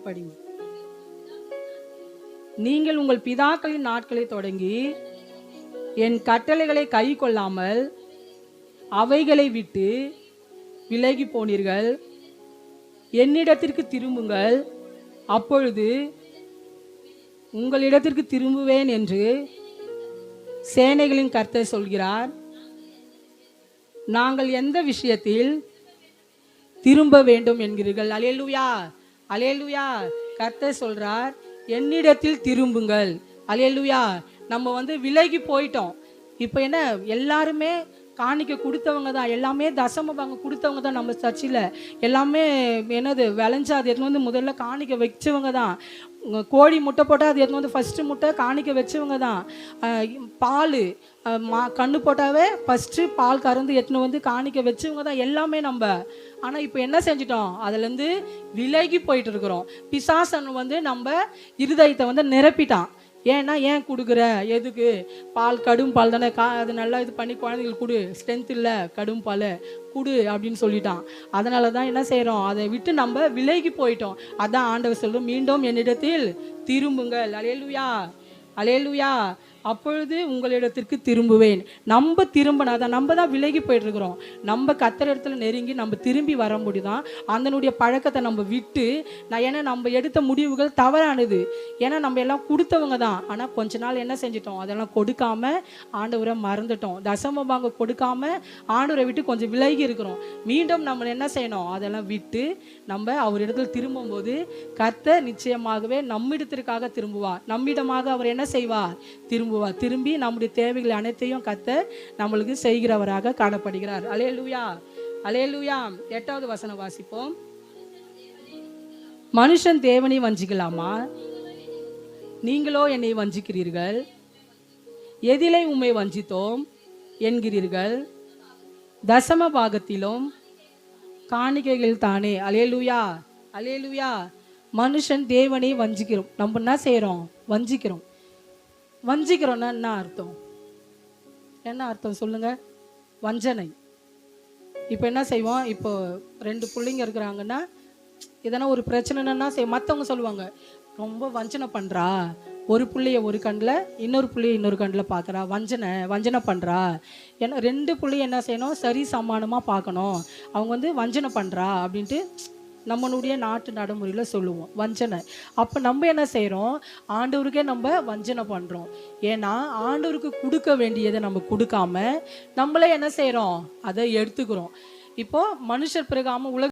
படிங்க. நீங்கள் உங்கள் பிதாக்களின் நாட்களை தொடங்கி என் கட்டளைகளை கை கொள்ளாமல் அவைகளை விட்டு விலகி போனீர்கள். என்னிடத்திற்கு திரும்புங்கள், அப்பொழுது உங்களிடத்திற்கு திரும்புவேன் என்று சேனைகளின் கர்த்தர் சொல்கிறார். நாங்கள் எந்த விஷயத்தில் திரும்ப வேண்டும் என்கிறீர்கள்? அல்லேலூயா, அல்லேலூயா. கர்த்தர் சொல்றார், என்னிடத்தில் திரும்புங்கள். அல்லேலூயா. நம்ம விலகி போயிட்டோம். இப்போ என்ன, எல்லாருமே காணிக்க கொடுத்தவங்க தான், எல்லாமே தசம பாகம் கொடுத்தவங்க தான். நம்ம சர்ச்சில் எல்லாமே என்னது விளைஞ்சா அது எடுத்து முதல்ல காணிக்க வச்சவங்க தான். கோழி முட்டை போட்டால் அது எடுத்து ஃபஸ்ட்டு முட்டை காணிக்க வச்சவங்க தான். பால் கண்ணு போட்டாவே ஃபஸ்ட்டு பால் கறந்து எடுத்துன்னு காணிக்க வச்சவங்க தான் எல்லாமே நம்ம. ஆனால் இப்போ என்ன செஞ்சிட்டோம், அதுலேருந்து விலகி போயிட்டு இருக்கிறோம். பிசாசன் நம்ம இருதயத்தை நிரப்பிட்டான். ஏன்னா ஏன் கொடுக்குற, எதுக்கு, பால் கடும் பால் தானே, அது நல்லா இது பண்ணி குழந்தைங்களுக்கு கொடு, ஸ்ட்ரென்த் இல்லை கடும் பால் கொடு அப்படின்னு சொல்லிட்டான். அதனால தான் என்ன செய்கிறோம், அதை விட்டு நம்ம விலகி போயிட்டோம். அதான் ஆண்டவர் சொல்லும், மீண்டும் என்னிடத்தில் திரும்புங்கள். அல்லேலூயா, அல்லேலூயா. அப்பொழுது உங்களிடத்திற்கு திரும்புவேன். நம்ம திரும்பினாதான், நம்ம தான் விலகி போயிட்டு இருக்கிறோம். நம்ம கர்த்தர் இடத்துல நெருங்கி நம்ம திரும்பி வர முடியுதான். அதனுடைய பழக்கத்தை நம்ம விட்டு ஏன்னா நம்ம எடுத்த முடிவுகள் தவறானது. ஏன்னா நம்ம எல்லாம் கொடுத்தவங்க தான். ஆனால் கொஞ்ச நாள் என்ன செஞ்சிட்டோம், அதெல்லாம் கொடுக்காம ஆண்டவரை மறந்துட்டோம். தசம பாகம் கொடுக்காம ஆண்டவரை விட்டு கொஞ்சம் விலகி இருக்கிறோம். மீண்டும் நம்ம என்ன செய்யணும், அதெல்லாம் விட்டு நம்ம அவர் இடத்துல திரும்பும்போது கர்த்தர் நிச்சயமாகவே நம்மிடத்திற்காக திரும்புவார். நம்மிடமாக அவர் என்ன செய்வார், திரும்பி நம்முடைய தேவைகள் அனைத்தையும் கர்த்தர் நம்மளுக்கு செய்கிறவராக காணப்படுகிறார். அல்லேலூயா, அல்லேலூயா. 8வது வசனம் வாசிப்போம். மனுஷன் தேவனை வஞ்சிக்கலாமா? நீங்களோ என்னை வஞ்சிக்கிறீர்கள். எதிலே உம்மை வஞ்சித்தோம் என்கிறீர்கள்? தசம பாகத்திலும் காணிக்கைகள் தானே. அல்லேலூயா, அல்லேலூயா. மனுஷன் தேவனை வஞ்சிக்கிறோம். நம்ம என்ன செய்கிறோம், வஞ்சிக்கிறோம். வஞ்சிக்கிறோன்னா என்ன அர்த்தம், என்ன அர்த்தம் சொல்லுங்க? வஞ்சனை. இப்போ என்ன செய்வோம், இப்போ 2 பிள்ளைங்க இருக்கிறாங்கன்னா எதனா ஒரு பிரச்சனைன்னா மற்றவங்க சொல்லுவாங்க, ரொம்ப வஞ்சனை பண்ணுறா, ஒரு பிள்ளைய ஒரு கண்ணில் இன்னொரு பிள்ளைய இன்னொரு கண்ணில் பார்க்குறா, வஞ்சனை பண்ணுறா. ஏன்னா 2 பிள்ளைய என்ன செய்யணும், சரி சமானமாக பார்க்கணும். அவங்க வஞ்சனை பண்ணுறா அப்படின்ட்டு நம்மளுடைய நாட்டு நடைமுறையில் சொல்லுவோம், வஞ்சனை. அப்போ நம்ம என்ன செய்கிறோம், ஆண்டவருக்கே நம்ம வஞ்சனை பண்ணுறோம். ஏன்னா ஆண்டவருக்கு கொடுக்க வேண்டியதை நம்ம கொடுக்காம நம்மளே என்ன செய்கிறோம், அதை எடுத்துக்கிறோம். இப்போ மனுஷர் பிறகாம உலக